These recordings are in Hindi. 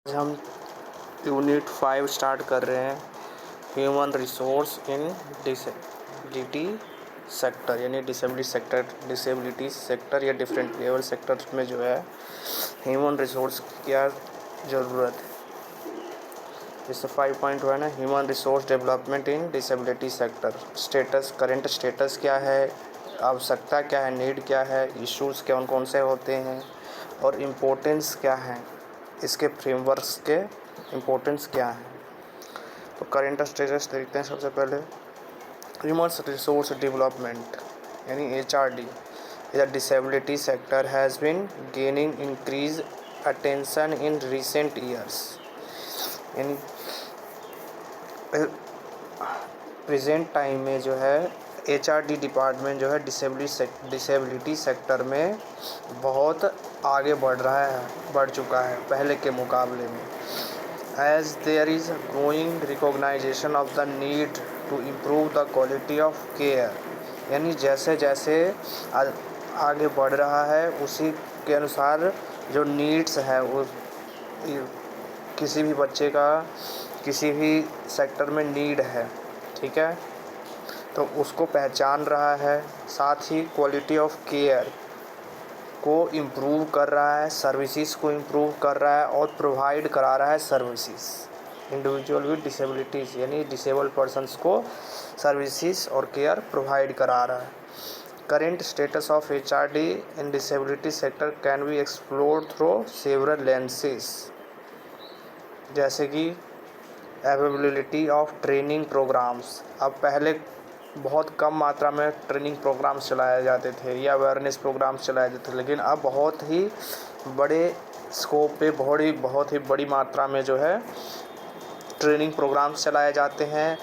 आज हम यूनिट 5 स्टार्ट कर रहे हैं। Human resource in disability sector, यानी डिसेबिलिटी सेक्टर या डिफरेंट लेवल सेक्टर्स में जो है ह्यूमन रिसोर्स की क्या ज़रूरत है। जैसे 5.1 है human resource development in disability sector. Status, current status क्या है, आवश्यकता क्या है, नीड क्या है, इश्यूज़ कौन कौन से होते हैं और इम्पोर्टेंस क्या है, इसके फ्रेमवर्क्स के इम्पोर्टेंस क्या है। तो करंट स्टेटस देखते हैं। सबसे पहले ह्यूमन रिसोर्स डेवलपमेंट यानी HRD the disability sector has been gaining increase attention in recent years. यानी प्रेजेंट टाइम में जो है HRD डिपार्टमेंट जो है डिसेबिलिटी सेक्टर में बहुत आगे बढ़ चुका है पहले के मुकाबले में। As there is growing recognization of the need to improve the quality of care. यानी जैसे जैसे आगे बढ़ रहा है उसी के अनुसार जो नीड्स है वो किसी भी बच्चे का किसी भी सेक्टर में नीड है, ठीक है, तो उसको पहचान रहा है। साथ ही क्वालिटी ऑफ केयर को इम्प्रूव कर रहा है, सर्विसेज को इम्प्रूव कर रहा है और प्रोवाइड करा रहा है सर्विसेज। इंडिविजुअल विद डिसेबिलिटीज़ यानी डिसेबल पर्सनस को सर्विसेज और केयर प्रोवाइड करा रहा है। Current status of HRD in disability sector can be explored through several lenses, जैसे कि अवेलेबिलिटी ऑफ ट्रेनिंग प्रोग्राम्स। अब पहले बहुत कम मात्रा में ट्रेनिंग प्रोग्राम्स चलाए जाते थे या अवेयरनेस प्रोग्राम्स चलाए जाते थे, लेकिन अब बहुत ही बड़े स्कोप पे बहुत ही बड़ी मात्रा में जो है ट्रेनिंग प्रोग्राम्स चलाए जाते हैं।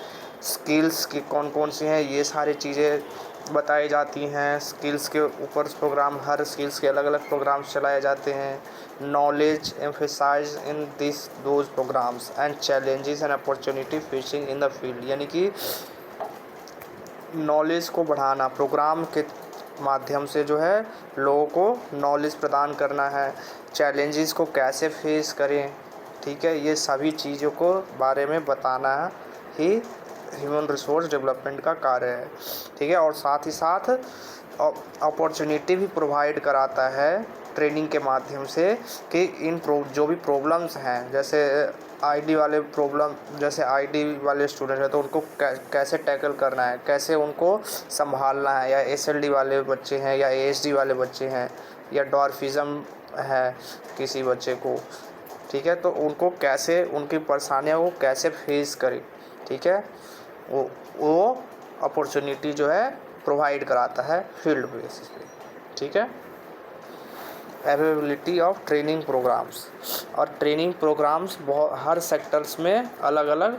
स्किल्स की कौन कौन सी हैं ये सारी चीज़ें बताई जाती हैं। स्किल्स के ऊपर प्रोग्राम, हर स्किल्स के अलग अलग प्रोग्राम्स चलाए जाते हैं। Knowledge emphasise in those programmes and challenges and opportunity facing in the field. यानी कि नॉलेज को बढ़ाना, प्रोग्राम के माध्यम से जो है लोगों को नॉलेज प्रदान करना है, चैलेंजेस को कैसे फेस करें, ठीक है, ये सभी चीज़ों को बारे में बताना ही ह्यूमन रिसोर्स डेवलपमेंट का कार्य है, ठीक है। और साथ ही साथ अपॉर्चुनिटी भी प्रोवाइड कराता है ट्रेनिंग के माध्यम से कि जो भी प्रॉब्लम्स हैं, जैसे आईडी वाले स्टूडेंट हैं तो उनको कैसे टैकल करना है, कैसे उनको संभालना है, या SLD वाले बच्चे हैं या ASD वाले बच्चे हैं या डॉर्फिज़म है किसी बच्चे को, ठीक है, तो उनको कैसे, उनकी परेशानियों को कैसे फेस करें, ठीक है, वो अपॉर्चुनिटी जो है प्रोवाइड कराता है फील्ड बेसिस पे, ठीक है। अवेलेबिलिटी ऑफ ट्रेनिंग प्रोग्राम्स, और ट्रेनिंग प्रोग्राम्स हर सेक्टर्स में अलग अलग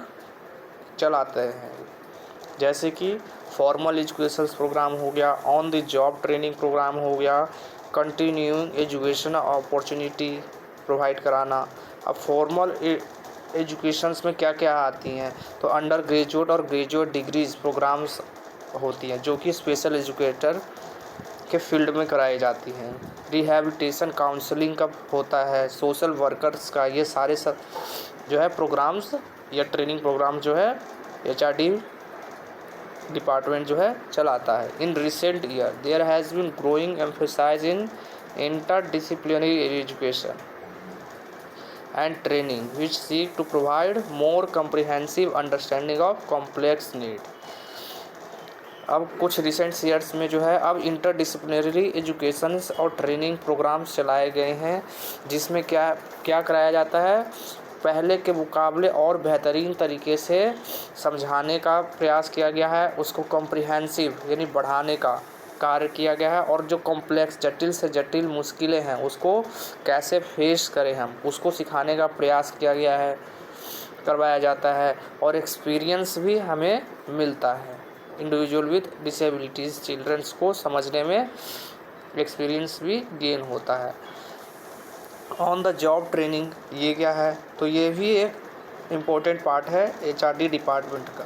चलाते हैं, जैसे कि फॉर्मल एजुकेशन प्रोग्राम हो गया, on the job training programme हो गया, कंटिन्यूइंग एजुकेशन अपॉर्चुनिटी प्रोवाइड कराना। अब फॉर्मल एजुकेशंस में क्या क्या आती हैं, तो अंडर ग्रेजुएट और ग्रेजुएट डिग्रीज प्रोग्राम्स होती हैं जो कि स्पेशल एजुकेटर के फील्ड में कराई जाती हैं। रिहैबिलिटेशन काउंसलिंग का होता है, सोशल वर्कर्स का, ये सारे सब जो है प्रोग्राम्स या ट्रेनिंग प्रोग्राम जो है HRD डिपार्टमेंट जो है चलाता है। In recent year there has been growing emphasise in interdisciplinary education and training which seek to provide more comprehensive understanding of complex need। अब कुछ रिसेंट ईयर्स में जो है अब इंटरडिसिप्लिनरी एजुकेशन और ट्रेनिंग प्रोग्राम्स चलाए गए हैं, जिसमें क्या कराया जाता है, पहले के मुकाबले और बेहतरीन तरीके से समझाने का प्रयास किया गया है, उसको कॉम्प्रिहेंसिव यानी बढ़ाने का कार्य किया गया है, और जो कॉम्प्लेक्स, जटिल से जटिल मुश्किलें हैं उसको कैसे फेस करें हम, उसको सिखाने का प्रयास करवाया जाता है, और एक्सपीरियंस भी हमें मिलता है। इंडिविजुअल विद डिसेबिलिटीज़ चिल्ड्रंस को समझने में एक्सपीरियंस भी गेन होता है। ऑन द जॉब ट्रेनिंग ये क्या है, तो ये भी एक इम्पोर्टेंट पार्ट है HRD डिपार्टमेंट का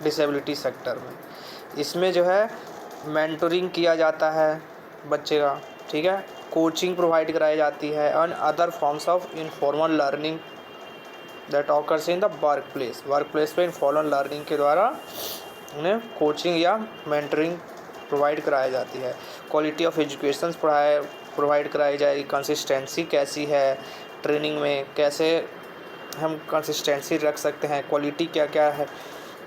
डिसेबिलिटी सेक्टर में। इसमें जो है मेंटरिंग किया जाता है बच्चे का, ठीक है, कोचिंग प्रोवाइड कराई जाती है, and other forms of informal learning that occurs in the work place पे इन फॉलोअन लर्निंग के द्वारा उन्हें कोचिंग या मेंटरिंग प्रोवाइड कराई जाती है। क्वालिटी ऑफ एजुकेशन प्रोवाइड कराई जाएगी। कंसिस्टेंसी कैसी है ट्रेनिंग में, कैसे हम कंसिस्टेंसी रख सकते हैं, क्वालिटी क्या क्या है,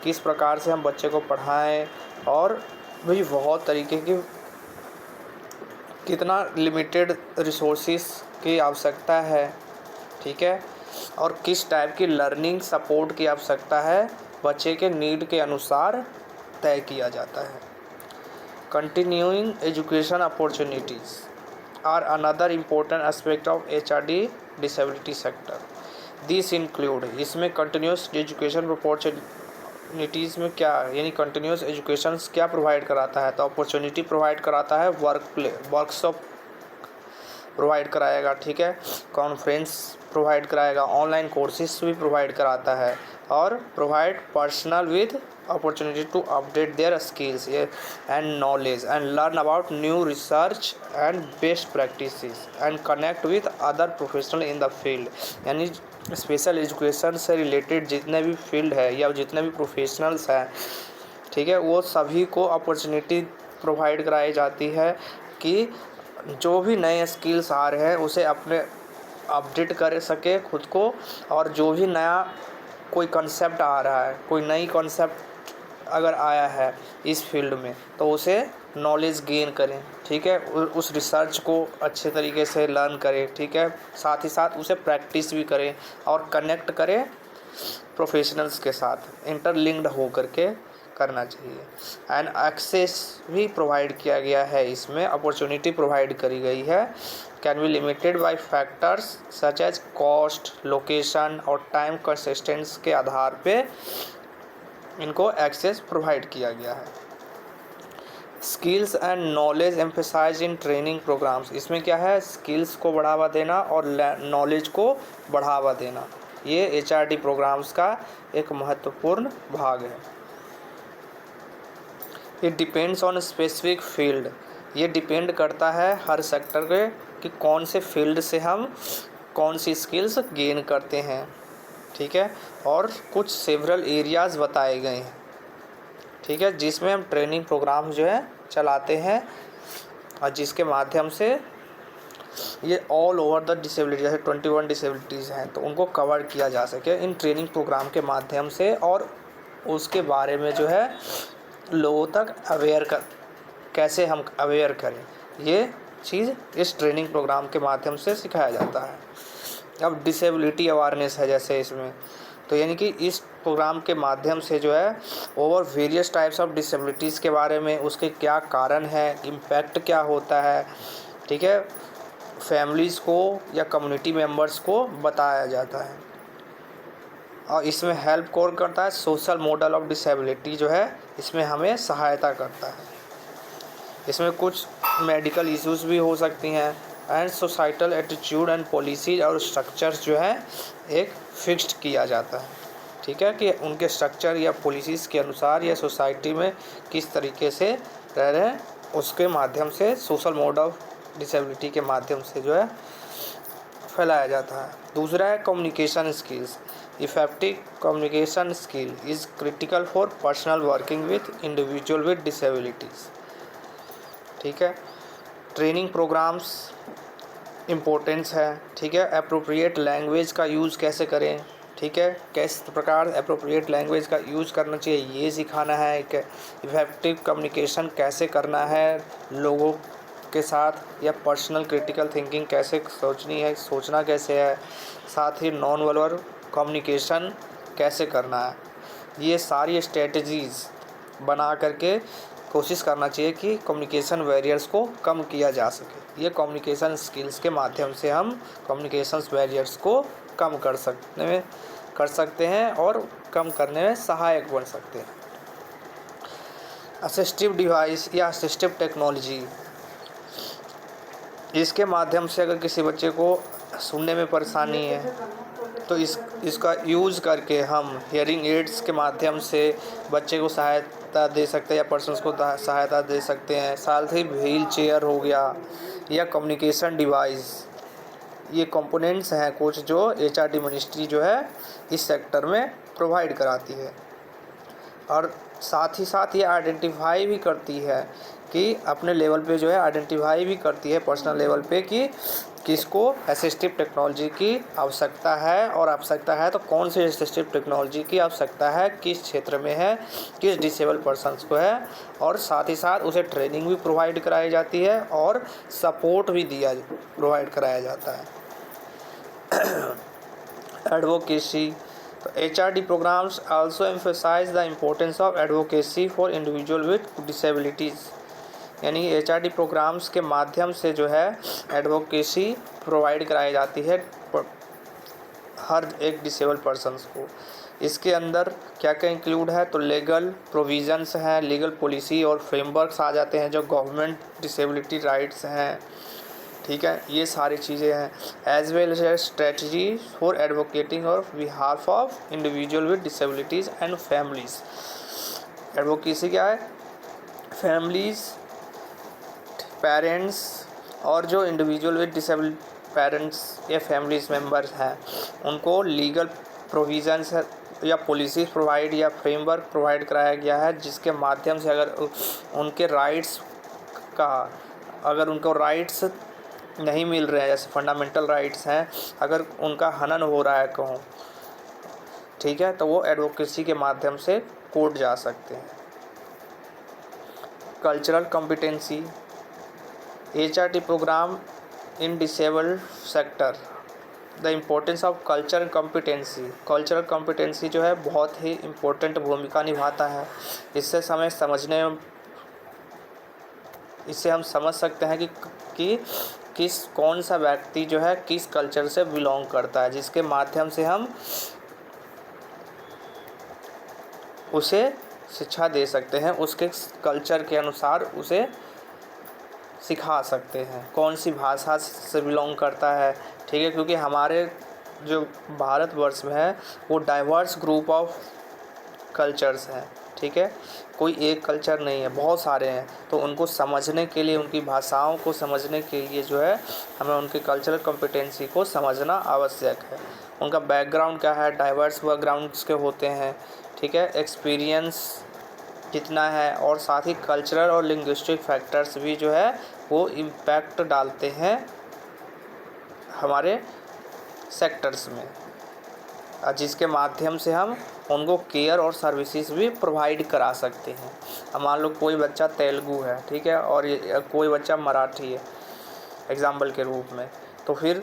किस प्रकार से हम बच्चे को पढ़ाएं, और भी बहुत तरीके की कितना लिमिटेड रिसोर्सेज की आवश्यकता है, ठीक है, और किस टाइप की लर्निंग सपोर्ट की आवश्यकता है बच्चे के नीड के अनुसार तय किया जाता है। Continuing education opportunities are another important aspect of HRD disability sector. This include, इसमें कंटिन्यूस एजुकेशन अपॉर्चुनिटीज़ में क्या यानी कंटिन्यूस एजुकेशन क्या प्रोवाइड कराता है, तो अपॉर्चुनिटी प्रोवाइड कराता है, वर्कशॉप प्रोवाइड कराएगा, ठीक है, कॉन्फ्रेंस प्रोवाइड कराएगा, ऑनलाइन कोर्सेज भी प्रोवाइड कराता है, और provide personal with opportunity to update their skills and knowledge and learn about new research and best practices and connect with other professional in the field। यानी स्पेशल एजुकेशन से रिलेटेड जितने भी फील्ड है या जितने भी प्रोफेशनल्स हैं, ठीक है, वो सभी को अपॉर्चुनिटी प्रोवाइड कराई जाती है कि जो भी नए स्किल्स आ रहे हैं उसे अपने अपडेट कर सके खुद को, और जो भी नया कोई कंसेप्ट आ रहा है, कोई नई कंसेप्ट अगर आया है इस फील्ड में, तो उसे नॉलेज गेन करें, ठीक है, उस रिसर्च को अच्छे तरीके से लर्न करें, ठीक है, साथ ही साथ उसे प्रैक्टिस भी करें और कनेक्ट करें प्रोफेशनल्स के साथ, इंटरलिंक्ड हो करके करना चाहिए। एंड एक्सेस भी प्रोवाइड किया गया है, इसमें अपॉर्चुनिटी प्रोवाइड करी गई है, can be limited by factors such as cost, location और टाइम कंसिस्टेंस के आधार पे इनको एक्सेस प्रोवाइड किया गया है। Skills and knowledge emphasise in training programmes, इसमें क्या है, स्किल्स को बढ़ावा देना और नॉलेज को बढ़ावा देना, ये HRD प्रोग्राम्स का एक महत्वपूर्ण भाग है। It depends on specific field, ये डिपेंड करता है हर सेक्टर के कि कौन से फील्ड से हम कौन सी स्किल्स गेन करते हैं, ठीक है, और कुछ सेवरल एरियाज़ बताए गए हैं, ठीक है, जिसमें हम ट्रेनिंग प्रोग्राम जो है चलाते हैं और जिसके माध्यम से ये ऑल ओवर द डिसेबिलिटी, जैसे 21 डिसेबिलिटीज़ हैं तो उनको कवर किया जा सके इन ट्रेनिंग प्रोग्राम के माध्यम से, और उसके बारे में जो है लोगों तक कैसे हम अवेयर करें, ये चीज़ इस ट्रेनिंग प्रोग्राम के माध्यम से सिखाया जाता है। अब डिसेबिलिटी अवेयरनेस है जैसे इसमें, तो यानी कि इस प्रोग्राम के माध्यम से जो है over various types of disabilities के बारे में, उसके क्या कारण है, इम्पैक्ट क्या होता है, ठीक है, फैमिलीज़ को या कम्युनिटी मेंबर्स को बताया जाता है। और इसमें हेल्प कौन करता है, सोशल मॉडल ऑफ डिसेबिलिटी जो है इसमें हमें सहायता करता है। इसमें कुछ मेडिकल इश्यूज़ भी हो सकती हैं, and societal attitude and policies और स्ट्रक्चर्स जो है एक फिक्स्ड किया जाता है, ठीक है, कि उनके स्ट्रक्चर या पॉलिसीज़ के अनुसार या सोसाइटी में किस तरीके से रह रहे हैं, उसके माध्यम से सोशल मोड ऑफ डिसेबिलिटी के माध्यम से जो है फैलाया जाता है। दूसरा है communication skills. Effective communication skill is critical for personal working with individual with disabilities, ठीक है। ट्रेनिंग प्रोग्राम्स इम्पोर्टेंस है, ठीक है। एप्रोप्रिएट लैंग्वेज का यूज़ कैसे करें, ठीक है, किस प्रकार एप्रोप्रिएट लैंग्वेज का यूज़ करना चाहिए ये सिखाना है कि इफेक्टिव कम्युनिकेशन कैसे करना है लोगों के साथ, या पर्सनल क्रिटिकल थिंकिंग कैसे सोचनी है, सोचना कैसे है, साथ ही नॉन वर्बल कम्युनिकेशन कैसे करना है, ये सारी स्ट्रेटजीज़ बना करके कोशिश करना चाहिए कि कम्युनिकेशन बैरियर्स को कम किया जा सके। ये कम्युनिकेशन स्किल्स के माध्यम से हम कम्युनिकेशन बैरियर्स को कम कर सकते हैं और कम करने में सहायक बन सकते हैं। असिस्टिव डिवाइस या असिस्टिव टेक्नोलॉजी, इसके माध्यम से अगर किसी बच्चे को सुनने में परेशानी है तो इसका यूज़ करके हम हियरिंग एड्स के माध्यम से बच्चे को सहायता दे सकते हैं या पर्सन्स को सहायता दे सकते हैं। साथ ही व्हील चेयर हो गया या कम्युनिकेशन डिवाइस, ये कंपोनेंट्स हैं कुछ जो एचआरडी मिनिस्ट्री जो है इस सेक्टर में प्रोवाइड कराती है। और साथ ही साथ ये आइडेंटिफाई भी करती है कि अपने लेवल पे जो है आइडेंटिफाई भी करती है पर्सनल लेवल पे कि किसको असिस्टिव टेक्नोलॉजी की आवश्यकता है, और आवश्यकता है तो कौन सी असिस्टिव टेक्नोलॉजी की आवश्यकता है, किस क्षेत्र में है, किस डिसेबल पर्सन्स को है। और साथ ही साथ उसे ट्रेनिंग भी प्रोवाइड कराई जाती है और सपोर्ट भी प्रोवाइड कराया जाता है। एडवोकेसी, तो HRD programs also emphasize the importance of advocacy for individual with disabilities, यानी HRD प्रोग्राम्स के माध्यम से जो है एडवोकेसी प्रोवाइड कराई जाती है हर एक डिसेबल पर्सन्स को। इसके अंदर क्या क्या इंक्लूड है, तो लीगल प्रोविजंस हैं, लीगल पॉलिसी और फ्रेमवर्क्स आ जाते हैं जो गवर्नमेंट डिसेबिलिटी राइट्स हैं, ठीक है, ये सारी चीज़ें हैं। As well as strategy for advocating और behalf of individual with disabilities and families. Advocacy क्या है, फैमिलीज़, पेरेंट्स और जो इंडिविजुअल विद डिसेबल पेरेंट्स या फैमिलीज मेम्बर्स हैं उनको लीगल प्रोविजंस या पॉलिसीज़ प्रोवाइड या फ्रेमवर्क प्रोवाइड कराया गया है, जिसके माध्यम से अगर उनके राइट्स का अगर उनको राइट्स नहीं मिल रहे हैं, जैसे फंडामेंटल राइट्स हैं, अगर उनका हनन हो रहा है कहूँ, ठीक है, तो वो एडवोकेसी के माध्यम से कोर्ट जा सकते हैं। Cultural competency, HRD programme in disabled sector, the importance of cultural competency. Cultural competency जो है बहुत ही इम्पोर्टेंट भूमिका निभाता है। इससे हम समझ सकते हैं कि कौन सा व्यक्ति जो है किस कल्चर से बिलोंग करता है, जिसके माध्यम से हम उसे शिक्षा दे सकते हैं, उसके कल्चर के अनुसार उसे सिखा सकते हैं, कौन सी भाषा से बिलोंग करता है, ठीक है, क्योंकि हमारे जो भारतवर्ष में है वो डाइवर्स ग्रुप ऑफ कल्चर्स हैं, ठीक है, कोई एक कल्चर नहीं है, बहुत सारे हैं। तो उनको समझने के लिए, उनकी भाषाओं को समझने के लिए जो है हमें उनके कल्चरल कॉम्पिटेंसी को समझना आवश्यक है। उनका बैकग्राउंड क्या है, डाइवर्स बैकग्राउंड्स के होते हैं, ठीक है, एक्सपीरियंस कितना है, और साथ ही कल्चरल और लिंग्विस्टिक फैक्टर्स भी जो है वो इम्पैक्ट डालते हैं हमारे सेक्टर्स में, जिसके माध्यम से हम उनको केयर और सर्विसेज भी प्रोवाइड करा सकते हैं। अब मान लो कोई बच्चा तेलुगु है, ठीक है, और कोई बच्चा मराठी है एग्जाम्पल के रूप में, तो फिर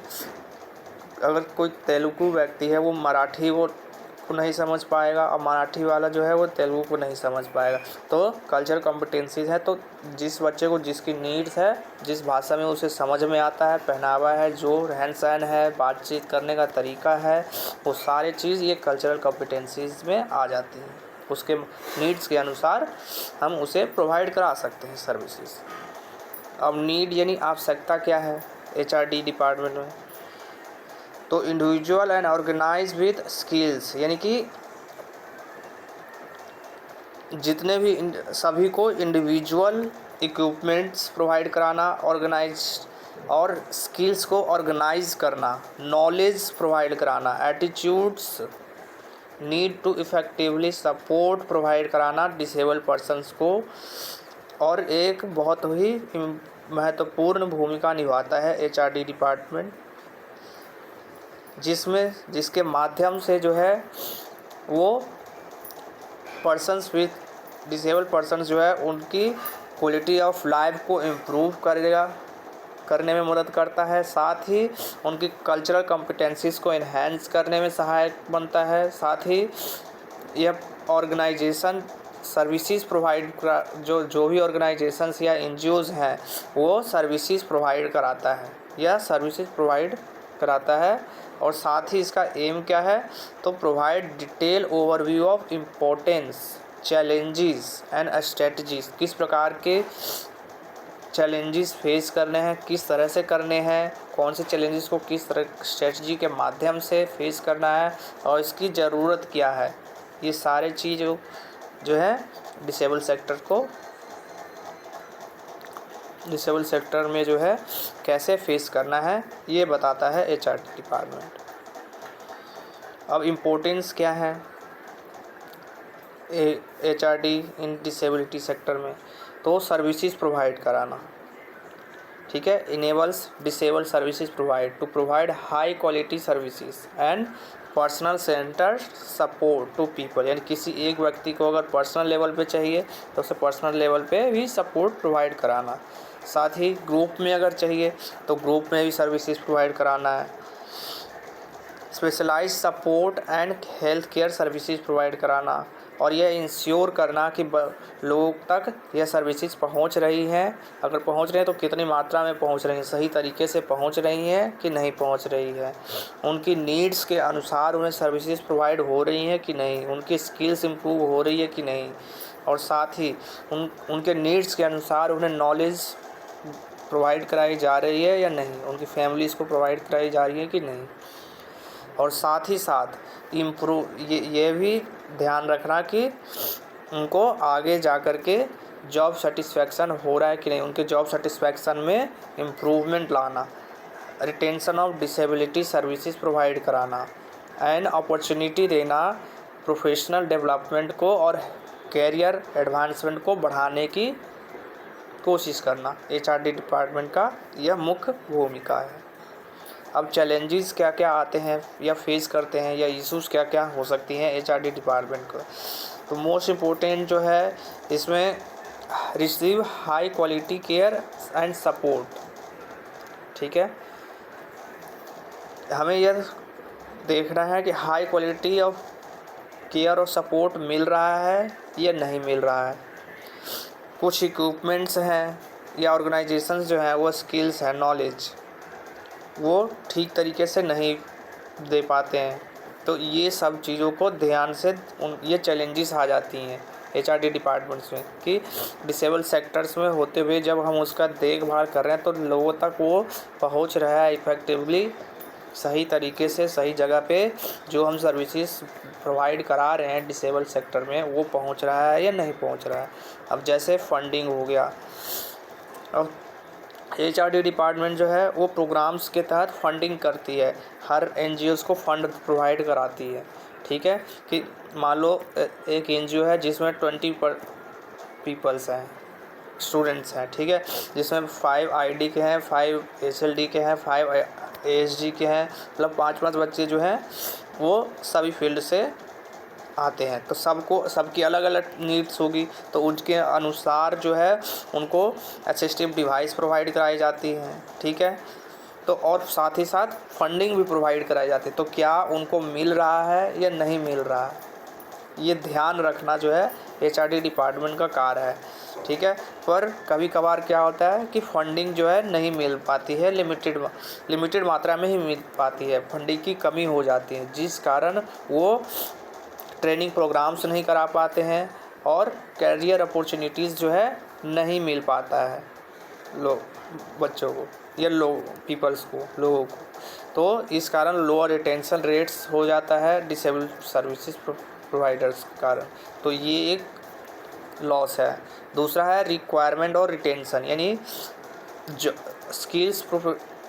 अगर कोई तेलुगु व्यक्ति है वो मराठी को नहीं समझ पाएगा और मराठी वाला जो है वो तेलुगु को नहीं समझ पाएगा। तो कल्चर कॉम्पिटेंसीज है, तो जिस बच्चे को जिसकी नीड्स है, जिस भाषा में उसे समझ में आता है, पहनावा है, जो रहन सहन है, बातचीत करने का तरीका है, वो सारी चीज़ ये कल्चरल कॉम्पिटेंसीज में आ जाती है। उसके नीड्स के अनुसार हम उसे प्रोवाइड करा सकते हैं सर्विसेज। अब नीड यानी आवश्यकता क्या है HRD डिपार्टमेंट में, तो individual and organise with skills, यानी कि जितने भी सभी को इंडिविजुअल इक्विपमेंट्स प्रोवाइड कराना, ऑर्गेनाइज और स्किल्स को ऑर्गेनाइज करना, नॉलेज प्रोवाइड कराना, attitudes need to effectively support provide कराना डिसेबल पर्सन्स को, और एक बहुत ही महत्वपूर्ण भूमिका निभाता है HRD डिपार्टमेंट, जिसके माध्यम से जो है वो पर्सन्स विद डिसेबल पर्सन्स जो है उनकी क्वालिटी ऑफ लाइफ को इम्प्रूव करने में मदद करता है, साथ ही उनकी कल्चरल कॉम्पिटेंसीज़ को इन्हेंस करने में सहायक बनता है। साथ ही यह ऑर्गेनाइजेशन सर्विसेज प्रोवाइड जो भी ऑर्गेनाइजेशंस या NGOs हैं वो सर्विसेज प्रोवाइड कराता है और साथ ही इसका एम क्या है, तो provide detail overview of importance challenges and strategies, किस प्रकार के चैलेंजेस फेस करने हैं, किस तरह से करने हैं, कौन से चैलेंजेस को किस तरह स्ट्रेटजी के माध्यम से फेस करना है और इसकी ज़रूरत क्या है, ये सारे चीज़ जो है डिसेबल सेक्टर को डिसेबल सेक्टर में जो है कैसे फेस करना है, ये बताता है HRD डिपार्टमेंट। अब इम्पोर्टेंस क्या है HRD इन डिसेबिलिटी सेक्टर में, तो सर्विसेज प्रोवाइड कराना, ठीक है। Enables disable services provide to provide high quality services and personal centre support to people, यानी किसी एक व्यक्ति को अगर पर्सनल लेवल पे चाहिए तो उसे पर्सनल लेवल पे भी सपोर्ट प्रोवाइड कराना। साथ ही ग्रुप में अगर चाहिए तो ग्रुप में भी सर्विसेज प्रोवाइड कराना है। Specialise support and health care services provide कराना, और यह इंश्योर करना कि लोगों तक यह सर्विसेज पहुंच रही हैं, अगर पहुंच रही हैं तो कितनी मात्रा में पहुंच रही हैं, सही तरीके से पहुंच रही हैं कि नहीं पहुंच रही है, उनकी नीड्स के अनुसार उन्हें सर्विसेज प्रोवाइड हो रही हैं कि नहीं, उनकी स्किल्स इम्प्रूव हो रही है कि नहीं, और साथ ही उनके नीड्स के अनुसार उन्हें नॉलेज प्रोवाइड कराई जा रही है या नहीं, उनकी फैमिलीज़ को प्रोवाइड कराई जा रही है कि नहीं। और साथ ही साथ ये भी ध्यान रखना कि उनको आगे जा कर के जॉब सेटिस्फैक्शन हो रहा है कि नहीं, उनके जॉब सेटिस्फैक्शन में इम्प्रूवमेंट लाना। Retention of disability services provide कराना एंड अपॉर्चुनिटी देना, प्रोफेशनल डेवलपमेंट को और कैरियर एडवांसमेंट को बढ़ाने की कोशिश करना HRD डिपार्टमेंट का यह मुख्य भूमिका है। अब चैलेंजेस क्या क्या आते हैं या फेस करते हैं, या इश्यूज़ क्या क्या हो सकती हैं HRD डिपार्टमेंट को, तो मोस्ट इम्पोर्टेंट जो है इसमें receive high quality care and support, ठीक है। हमें यह देखना है कि हाई क्वालिटी ऑफ केयर और सपोर्ट मिल रहा है या नहीं मिल रहा है। कुछ इक्विपमेंट्स हैं या ऑर्गेनाइजेशंस जो हैं वो स्किल्स हैं, नॉलेज वो ठीक तरीके से नहीं दे पाते हैं, तो ये सब चीज़ों को ध्यान से ये चैलेंजेस आ जाती हैं HRD डिपार्टमेंट्स में कि डिसेबल सेक्टर्स में होते हुए जब हम उसका देखभाल कर रहे हैं तो लोगों तक वो पहुंच रहा है इफ़ेक्टिवली, सही तरीके से सही जगह पे जो हम सर्विसेज प्रोवाइड करा रहे हैं डिसेबल सेक्टर में वो पहुंच रहा है या नहीं पहुंच रहा है। अब जैसे फंडिंग हो गया, अब HRD डिपार्टमेंट जो है वो प्रोग्राम्स के तहत फंडिंग करती है, हर NGOs को फंड प्रोवाइड कराती है, ठीक है। कि मान लो एक NGO है जिसमें 20 पीपल्स हैं, स्टूडेंट्स हैं, ठीक है, जिसमें 5 ID के हैं, 5 SLD के हैं, 5 ASD के हैं, मतलब 5 बच्चे जो हैं वो सभी फील्ड से आते हैं, तो सबकी अलग अलग नीड्स होगी, तो उनके अनुसार जो है उनको असिस्टिव डिवाइस प्रोवाइड कराई जाती हैं, ठीक है। तो और साथ ही साथ फंडिंग भी प्रोवाइड कराई जाती है, तो क्या उनको मिल रहा है या नहीं मिल रहा है, ये ध्यान रखना जो है HRD डिपार्टमेंट का कार्य है, ठीक है। पर कभी कभार क्या होता है कि फंडिंग जो है नहीं मिल पाती है, लिमिटेड मात्रा में ही मिल पाती है, फंडिंग की कमी हो जाती है, जिस कारण वो ट्रेनिंग प्रोग्राम्स नहीं करा पाते हैं और कैरियर अपॉर्चुनिटीज़ जो है नहीं मिल पाता है बच्चों को या लोगों को, तो इस कारण लोअर रिटेंशन रेट्स हो जाता है डिसेबल सर्विसेज प्रोवाइडर्स के कारण, तो ये एक लॉस है। दूसरा है रिक्वायरमेंट और रिटेंशन, यानी जो स्किल्स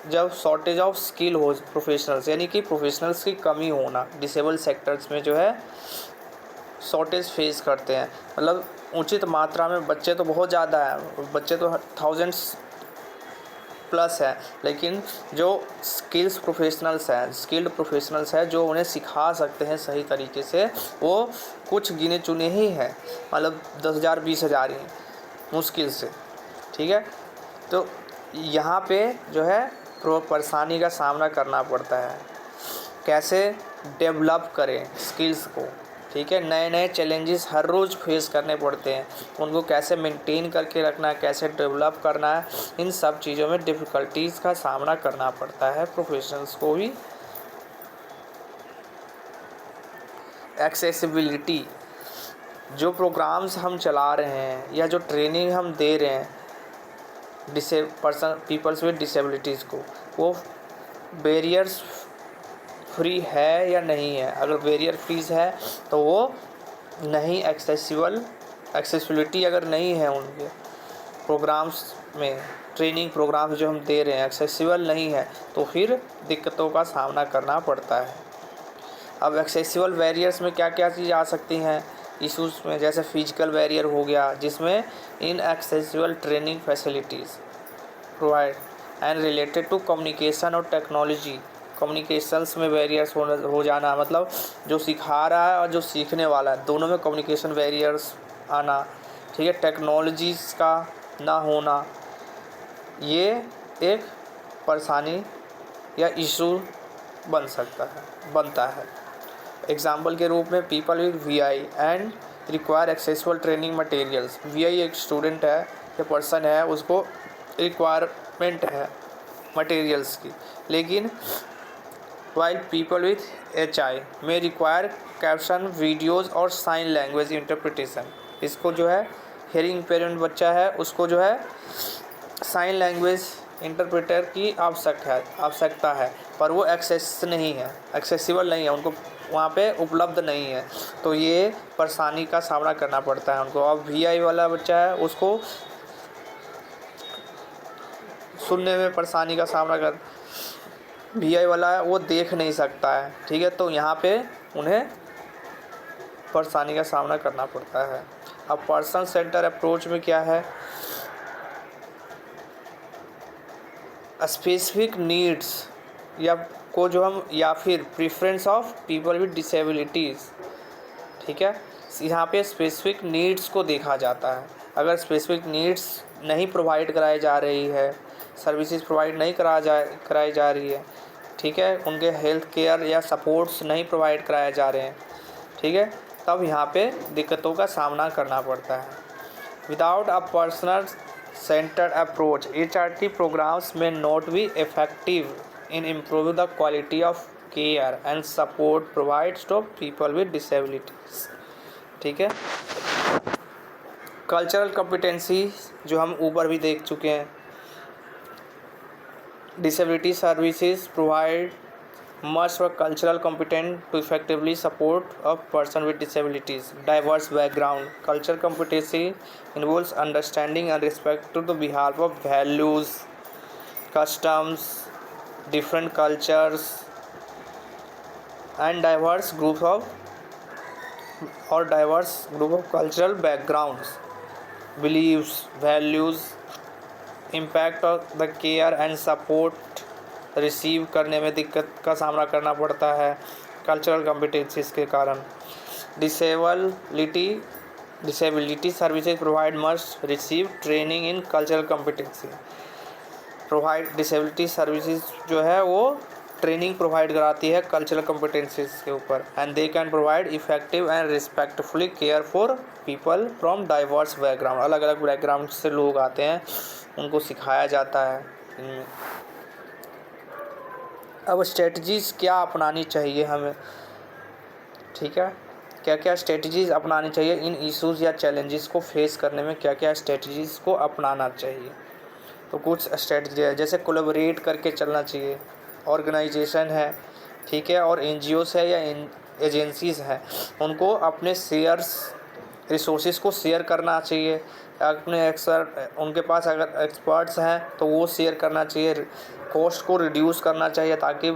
जब शॉर्टेज ऑफ स्किल हो प्रोफेशनल्स, यानी कि प्रोफेशनल्स की कमी होना, डिसेबल सेक्टर्स में जो है शॉर्टेज फेस करते हैं, मतलब उचित मात्रा में बच्चे तो बहुत ज़्यादा हैं, बच्चे तो थाउजेंड्स प्लस है, लेकिन जो स्किल्ड प्रोफेशनल्स हैं जो उन्हें सिखा सकते हैं सही तरीके से, वो कुछ गिने चुने ही हैं, मतलब 10,000 20,000 ही मुश्किल से, ठीक है। तो यहाँ पे जो है परेशानी का सामना करना पड़ता है, कैसे डेवलप करें स्किल्स को, ठीक है। नए नए चैलेंजेस हर रोज़ फेस करने पड़ते हैं, उनको कैसे मेंटेन करके रखना है, कैसे डेवलप करना है, इन सब चीज़ों में डिफ़िकल्टीज़ का सामना करना पड़ता है प्रोफेशनल्स को भी। एक्सेसिबिलिटी, जो प्रोग्राम्स हम चला रहे हैं या जो ट्रेनिंग हम दे रहे हैं पीपल्स विद डिसेबिलिटीज़ को, वो बैरियर्स फ्री है या नहीं है। अगर बैरियर फ्री है तो वो नहीं एक्सेसिबिलिटी अगर नहीं है उनके प्रोग्राम्स में ट्रेनिंग प्रोग्राम जो हम दे रहे हैं एक्सेसिबल नहीं है तो फिर दिक्कतों का सामना करना पड़ता है। अब एक्सेसिबल बैरियर्स में क्या क्या चीज़ आ सकती हैं इशूज़ में, जैसे फिजिकल बैरियर हो गया जिसमें inaccessible training facilities provide and related to communication और टेक्नोलॉजी। कम्युनिकेशंस में बैरियर्स हो जाना, मतलब जो सिखा रहा है और जो सीखने वाला है दोनों में कम्युनिकेशन बैरियर्स आना, ठीक है। टेक्नोलॉजीज़ का ना होना, ये एक परेशानी या इशू बनता है। एग्जाम्पल के रूप में people with VI and require accessible training materials. VI एक स्टूडेंट है या पर्सन है, उसको रिक्वायरमेंट है मटेरियल्स की, लेकिन वाइल पीपल विथ एचआई में रिक्वायर कैप्शन वीडियोज़ और साइन लैंग्वेज इंटरप्रिटेशन। इसको जो है हेयरिंग इम्पेयरमेंट बच्चा है उसको जो है साइन लैंग्वेज इंटरप्रेटर की आवश्यकता है, पर वो एक्सेसिबल नहीं है, उनको वहाँ पे उपलब्ध नहीं है, तो ये परेशानी का सामना करना पड़ता है उनको। अब वीआई वाला बच्चा है उसको सुनने में परेशानी का सामना कर, वीआई वाला है वो देख नहीं सकता है, ठीक है, तो यहाँ पे उन्हें परेशानी का सामना करना पड़ता है। अब पर्सन सेंटर अप्रोच में क्या है, स्पेसिफिक नीड्स या फिर preference of people with disabilities, ठीक है। यहाँ पे स्पेसिफिक नीड्स को देखा जाता है। अगर स्पेसिफिक नीड्स नहीं प्रोवाइड कराई जा रही है, सर्विसेज प्रोवाइड नहीं कराई जा रही है, ठीक है, उनके हेल्थ केयर या सपोर्ट्स नहीं प्रोवाइड कराए जा रहे हैं, ठीक है, तब यहाँ पे दिक्कतों का सामना करना पड़ता है। Without a personal centered approach, HRT programs may not be effective in improving the quality of care and support provided to people with disabilities, ठीक है। कल्चरल कॉम्पिटेंसी जो हम ऊपर भी देख चुके हैं, disability services provide must be cultural competent to effectively support a person with disabilities. Diverse background. Cultural competency involves understanding and respect to the behalf of values, customs, different cultures, and diverse group of cultural backgrounds, beliefs, values, impact of the care and support receive करने में दिक्कत का सामना करना पड़ता है कल्चरल कॉम्पिटेंसीज के कारण। Disability services provide must receive training in cultural competency. Disability services जो है वो ट्रेनिंग प्रोवाइड कराती है कल्चरल कॉम्पिटेंसीज के ऊपर, and they can provide effective and respectfully care for people from diverse background. अलग अलग बैकग्राउंड से लोग आते हैं, उनको सिखाया जाता है इनमें। अब स्ट्रेटजीज़ क्या अपनानी चाहिए हमें, ठीक है, क्या क्या स्ट्रेटजीज़ अपनानी चाहिए इन इश्यूज़ या चैलेंजेस को फेस करने में, क्या क्या स्ट्रेटजीज़ को अपनाना चाहिए। तो कुछ स्ट्रेटजी है, जैसे कोलैबोरेट करके चलना चाहिए, ऑर्गेनाइजेशन है, ठीक है, और एनजीओस है या एजेंसीज़ हैं, उनको अपने रिसोर्सेज को शेयर करना चाहिए। अपने उनके पास अगर एक्सपर्ट्स हैं तो वो शेयर करना चाहिए, कॉस्ट को रिड्यूस करना चाहिए ताकि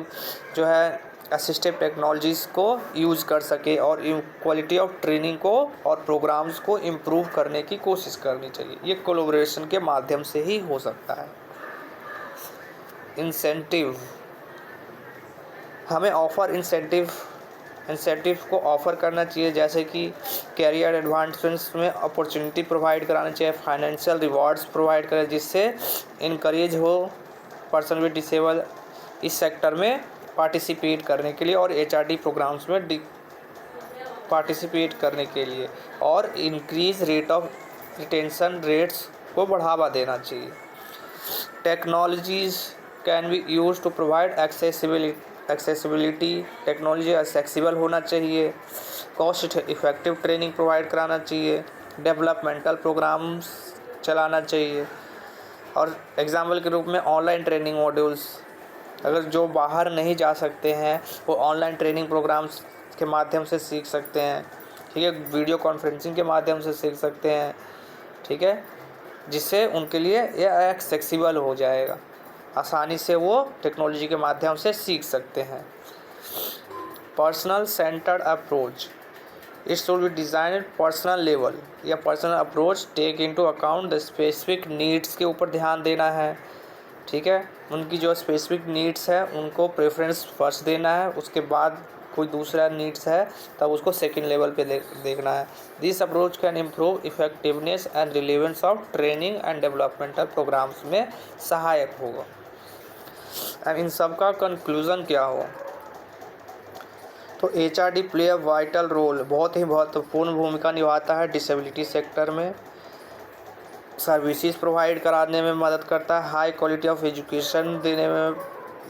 जो है असिस्टिव टेक्नोलॉजीज़ को यूज़ कर सके और क्वालिटी ऑफ ट्रेनिंग को और प्रोग्राम्स को इम्प्रूव करने की कोशिश करनी चाहिए। ये कोलैबोरेशन के माध्यम से ही हो सकता है। इंसेंटिव, हमें इंसेंटिव को ऑफ़र करना चाहिए, जैसे कि कैरियर एडवांसमेंट्स में अपॉर्चुनिटी प्रोवाइड कराना चाहिए, फाइनेंशियल रिवॉर्ड्स प्रोवाइड करें जिससे इनकरेज हो पर्सन विद डिसेबल इस सेक्टर में पार्टिसिपेट करने के लिए और HRT प्रोग्राम्स में पार्टिसिपेट करने के लिए, और increase rate of retention rates को बढ़ावा देना चाहिए। Technologies can be use to provide accessibility, technology accessible होना चाहिए, कॉस्ट इफ़ेक्टिव ट्रेनिंग प्रोवाइड कराना चाहिए, डेवलपमेंटल प्रोग्राम्स चलाना चाहिए, और एग्जाम्पल के रूप में ऑनलाइन ट्रेनिंग मॉड्यूल्स, अगर जो बाहर नहीं जा सकते हैं वो ऑनलाइन ट्रेनिंग प्रोग्राम्स के माध्यम से सीख सकते हैं, ठीक है, वीडियो कॉन्फ्रेंसिंग के माध्यम से सीख सकते हैं, ठीक है, जिससे उनके लिए यह एक्सेसिबल हो जाएगा, आसानी से वो टेक्नोलॉजी के माध्यम से सीख सकते हैं। Personal centred approach, it should be designed personal level या personal approach take into account the specific needs के ऊपर ध्यान देना है, ठीक है। उनकी जो स्पेसिफिक नीड्स है उनको प्रेफरेंस फर्स्ट देना है, उसके बाद कोई दूसरा नीड्स है तब उसको सेकंड लेवल पे देखना है। This approach can improve effectiveness and relevance of training and developmental programmes में सहायक होगा। अब इन सब का कंक्लूज़न क्या हो, तो HRD play a vital role, बहुत ही महत्वपूर्ण भूमिका निभाता है डिसेबिलिटी सेक्टर में। सर्विसेज प्रोवाइड कराने में मदद करता है, हाई क्वालिटी ऑफ एजुकेशन देने में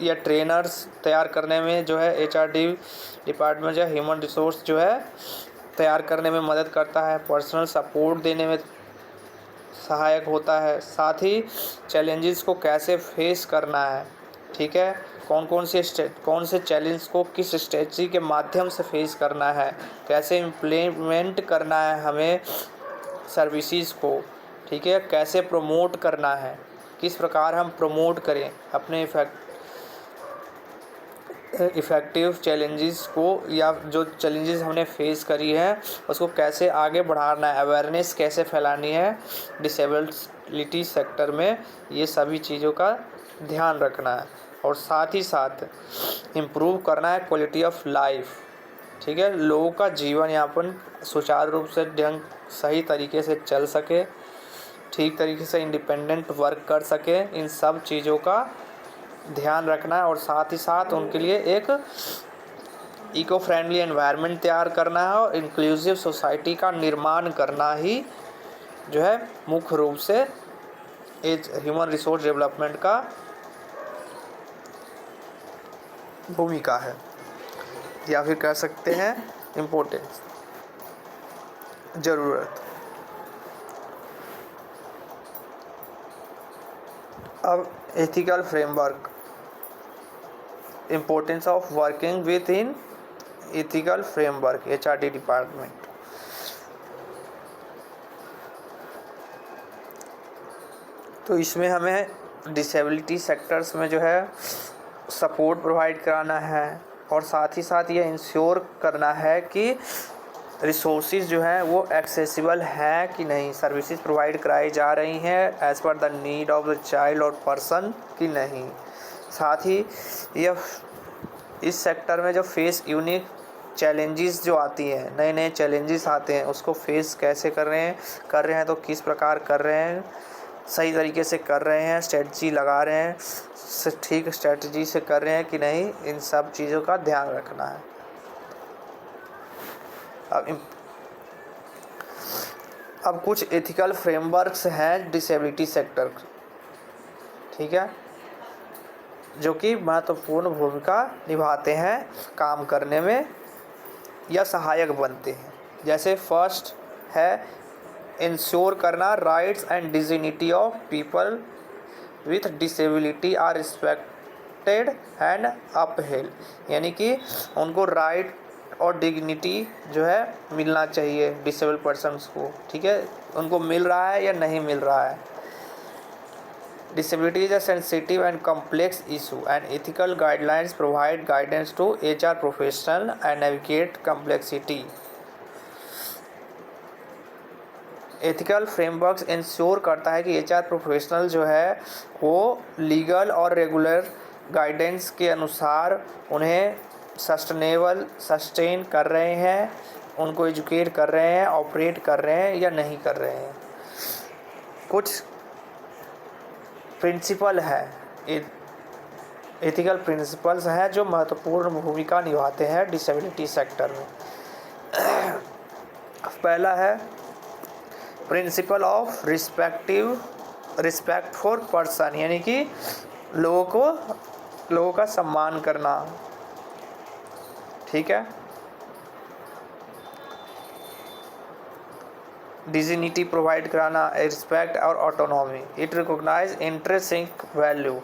या ट्रेनर्स तैयार करने में जो है HRD डिपार्टमेंट जो है ह्यूमन रिसोर्स जो है तैयार करने में मदद करता है, पर्सनल सपोर्ट देने में सहायक होता है। साथ ही चैलेंजेस को कैसे फेस करना है, ठीक है, कौन से चैलेंज को किस स्ट्रेटजी के माध्यम से फेस करना है, कैसे इम्प्लीमेंट करना है हमें सर्विसेज को, ठीक है, कैसे प्रमोट करना है, किस प्रकार हम प्रमोट करें अपने इफ़ेक्टिव चैलेंजेस को, या जो चैलेंजेस हमने फेस करी है उसको कैसे आगे बढ़ाना है, अवेयरनेस कैसे फैलानी है डिसेबिलिटी सेक्टर में, ये सभी चीज़ों का ध्यान रखना है। और साथ ही साथ इम्प्रूव करना है क्वालिटी ऑफ लाइफ, ठीक है, लोगों का जीवन यापन सुचारू रूप से सही तरीके से चल सके, ठीक तरीके से इंडिपेंडेंट वर्क कर सके, इन सब चीज़ों का ध्यान रखना है। और साथ ही साथ उनके लिए एक इको फ्रेंडली एनवायरनमेंट तैयार करना है और इंक्लूसिव सोसाइटी का निर्माण करना ही जो है मुख्य रूप से ह्यूमन रिसोर्स डेवलपमेंट का भूमिका है, या फिर कह सकते हैं इम्पोर्टेंस, ज़रूरत। अब ethical framework, importance of working with in ethical framework HRD department. तो इसमें हमें डिसेबिलिटी सेक्टर्स में जो है सपोर्ट प्रोवाइड कराना है और साथ ही साथ ये इंश्योर करना है कि रिसोर्सेज जो है वो एक्सेसिबल हैं कि नहीं, सर्विसेज प्रोवाइड कराई जा रही हैं as per the need of the child और पर्सन कि नहीं। साथ ही ये इस सेक्टर में जो फेस यूनिक चैलेंजेस जो आती हैं, नए नए चैलेंजेस आते हैं, उसको फेस कैसे कर रहे हैं तो किस प्रकार कर रहे हैं, सही तरीके से कर रहे हैं, स्ट्रेटजी लगा रहे हैं, ठीक स्ट्रेटजी से कर रहे हैं कि नहीं, इन सब चीज़ों का ध्यान रखना है। अब कुछ एथिकल फ्रेमवर्क्स हैं डिसेबिलिटी सेक्टर, ठीक है, जो कि महत्वपूर्ण भूमिका निभाते हैं काम करने में या सहायक बनते हैं। जैसे फर्स्ट है इंश्योर करना rights and dignity of people with disability are respected and upheld, यानी कि उनको राइट और डिग्निटी जो है मिलना चाहिए डिसेबल पर्सन्स को, ठीक है, उनको मिल रहा है या नहीं मिल रहा है। Disability is a sensitive and complex issue, and ethical guidelines provide guidance to HR professional and navigate complexity. Ethical frameworks ensure करता है कि HR प्रोफेशनल जो है वो लीगल और रेगुलर गाइडेंस के अनुसार उन्हें सस्टेन कर रहे हैं, उनको एजुकेट कर रहे हैं, ऑपरेट कर रहे हैं या नहीं कर रहे हैं। कुछ प्रिंसिपल है, एथिकल प्रिंसिपल्स हैं जो महत्वपूर्ण भूमिका निभाते हैं डिसेबिलिटी सेक्टर में। पहला है principle of respect for person, यानी कि लोगों का सम्मान करना, ठीक है। डिग्निटी प्रोवाइड कराना, रिस्पेक्ट और autonomy. It recognise intrinsic value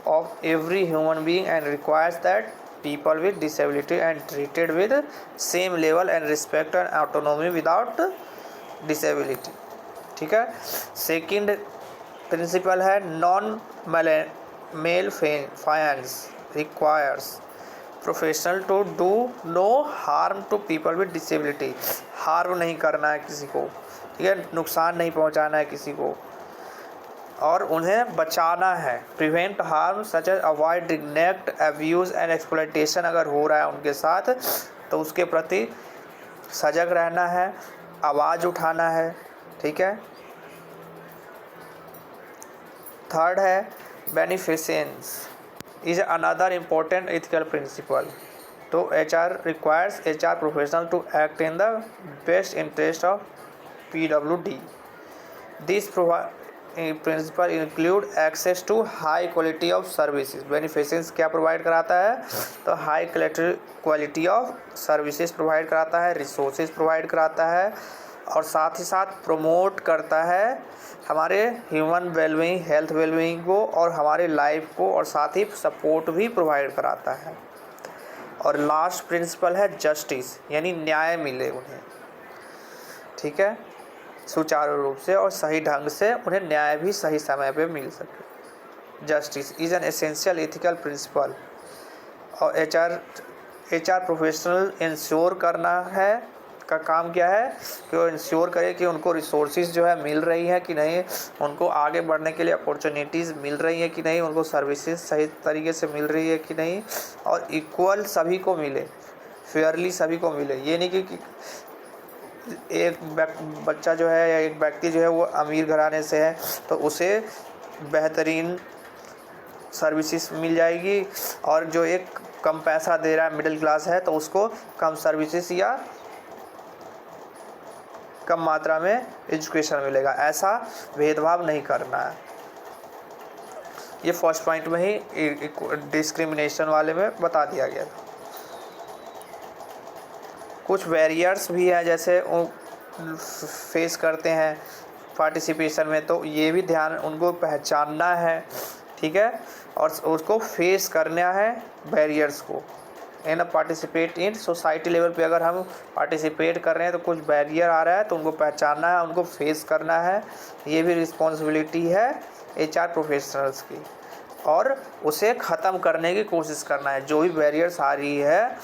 of every human being and requires that people with disability and treated with same level and respect and autonomy without disability, ठीक है। सेकंड प्रिंसिपल है non maleficence requires professional to do no harm to people with disability. Harm नहीं करना है किसी को, ठीक है, नुकसान नहीं पहुंचाना है किसी को और उन्हें बचाना है। Prevent harm such as avoid neglect abuse and exploitation अगर हो रहा है उनके साथ तो उसके प्रति सजग रहना है, आवाज़ उठाना है, ठीक है। थर्ड है beneficence is another important ethical principle. So HR requires HR professional to act in the best interest of PWD. These principle include access to high quality of services. Beneficence क्या प्रोवाइड कराता है? तो high quality of services provide कराता है, रिसोर्सेज प्रोवाइड कराता है और साथ ही साथ प्रमोट करता है हमारे ह्यूमन वेलबींग, हेल्थ वेलबींग को और हमारे लाइफ को और साथ ही सपोर्ट भी प्रोवाइड कराता है। और लास्ट प्रिंसिपल है जस्टिस, यानी न्याय मिले उन्हें, ठीक है, सुचारू रूप से और सही ढंग से उन्हें न्याय भी सही समय पे मिल सके। Justice is an essential ethical principle. और एचआर प्रोफेशनल इंश्योर करना है का काम क्या है कि वो इंश्योर करे कि उनको रिसोर्सेज जो है मिल रही है कि नहीं, उनको आगे बढ़ने के लिए अपॉर्चुनिटीज़ मिल रही है कि नहीं, उनको सर्विसेज सही तरीके से मिल रही है कि नहीं और इक्वल सभी को मिले, फेयरली सभी को मिले। ये नहीं कि एक बच्चा जो है या एक व्यक्ति जो है वो अमीर घराने से है तो उसे बेहतरीन सर्विसेज मिल जाएगी और जो एक कम पैसा दे रहा है मिडिल क्लास है तो उसको कम सर्विसेज या कम मात्रा में एजुकेशन मिलेगा। ऐसा भेदभाव नहीं करना है। ये फर्स्ट पॉइंट में ही डिस्क्रिमिनेशन वाले में बता दिया गया था। कुछ बैरियर्स भी हैं जैसे फेस करते हैं पार्टिसिपेशन में, तो ये भी ध्यान उनको पहचानना है, ठीक है, और उसको फेस करना है बैरियर्स को। इन पार्टिसिपेट इन सोसाइटी लेवल पे अगर हम पार्टिसिपेट कर रहे हैं तो कुछ बैरियर आ रहा है तो उनको पहचानना है, उनको फेस करना है। ये भी रिस्पॉन्सिबिलिटी है एचआर प्रोफेशनल्स की और उसे ख़त्म करने की कोशिश करना है। जो भी बैरियर्स आ रही है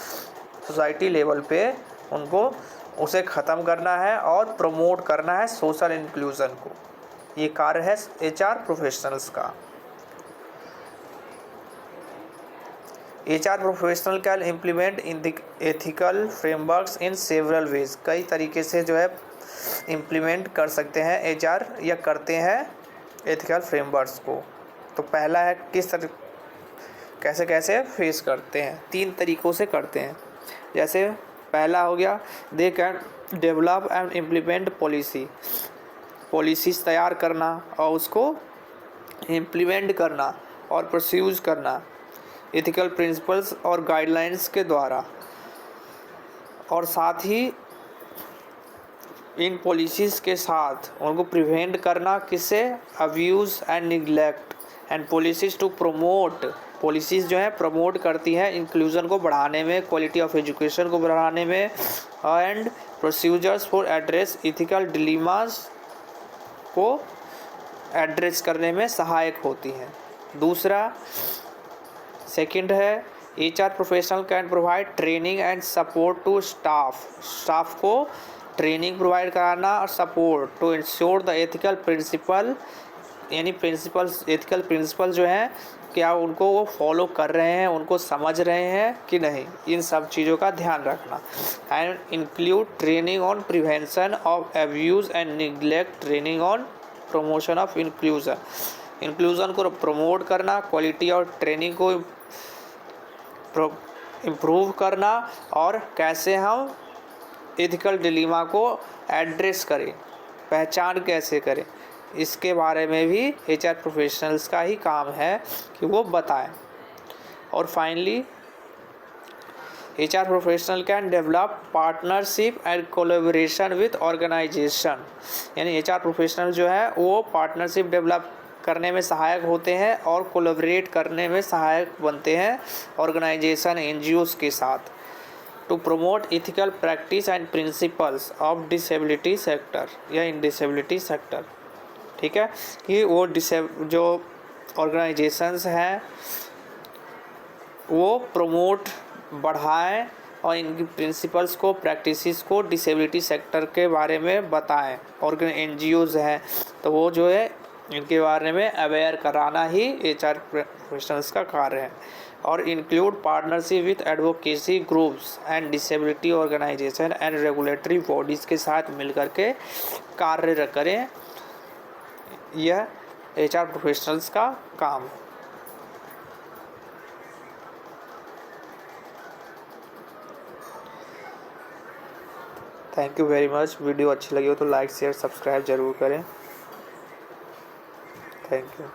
सोसाइटी लेवल पे उनको उसे ख़त्म करना है और प्रमोट करना है सोशल इंक्लूज़न को। ये कार्य है एचआर प्रोफेशनल्स का। HR professional can implement in the ethical frameworks in several ways. कई तरीके से जो है इम्प्लीमेंट कर सकते हैं HR या करते हैं एथिकल फ्रेमवर्क्स को। तो पहला है किस तरह कैसे कैसे फेस करते हैं, 3 तरीक़ों से करते हैं। जैसे पहला हो गया they can develop and implement policies तैयार करना और उसको इम्प्लीमेंट करना और परस्यूज करना एथिकल प्रिंसिपल्स और गाइडलाइंस के द्वारा। और साथ ही इन पॉलिसीज़ के साथ उनको प्रिवेंट करना किससे, abuse and neglect and policies to promote. Policies जो है प्रमोट करती हैं इंक्लूज़न को बढ़ाने में, क्वालिटी ऑफ एजुकेशन को बढ़ाने में and procedures for address ethical dilemmas को एड्रेस करने में सहायक होती हैं। दूसरा सेकंड है HR professional can provide training and support to staff को ट्रेनिंग प्रोवाइड कराना और support to ensure the ethical principle, यानी एथिकल प्रिंसिपल जो हैं क्या उनको वो फॉलो कर रहे हैं, उनको समझ रहे हैं कि नहीं, इन सब चीज़ों का ध्यान रखना। And include training on prevention of abuse and neglect, training on promotion of inclusion को प्रमोट करना, क्वालिटी और ट्रेनिंग को इम्प्रूव करना और कैसे हम एथिकल डिलेमा को एड्रेस करें, पहचान कैसे करें, इसके बारे में भी HR प्रोफेशनल्स का ही काम है कि वो बताएं। और finally HR professional can develop partnership and collaboration with organisation, यानी HR प्रोफेशनल जो है वो पार्टनरशिप डेवलप करने में सहायक होते हैं और कोलैबोरेट करने में सहायक बनते हैं ऑर्गेनाइजेशन NGOs के साथ। To promote ethical practice and principles of disability sector या इन डिसेबिलिटी सेक्टर। ठीक है, कि वो जो ऑर्गेनाइजेशंस हैं वो प्रमोट बढ़ाएं और इनकी प्रिंसिपल्स को, प्रैक्टिसेस को डिसेबिलिटी सेक्टर के बारे में बताएं। और NGOs हैं तो वो जो है इनके बारे में अवेयर कराना ही HR प्रोफेशनल्स का कार्य है। और include partnership with advocacy groups and disability organisation and regulatory bodies के साथ मिलकर के कार्य करें, यह HR प्रोफेशनल्स का काम है। Thank you very much. Video अच्छी लगी हो तो लाइक शेयर सब्सक्राइब ज़रूर करें। Thank you.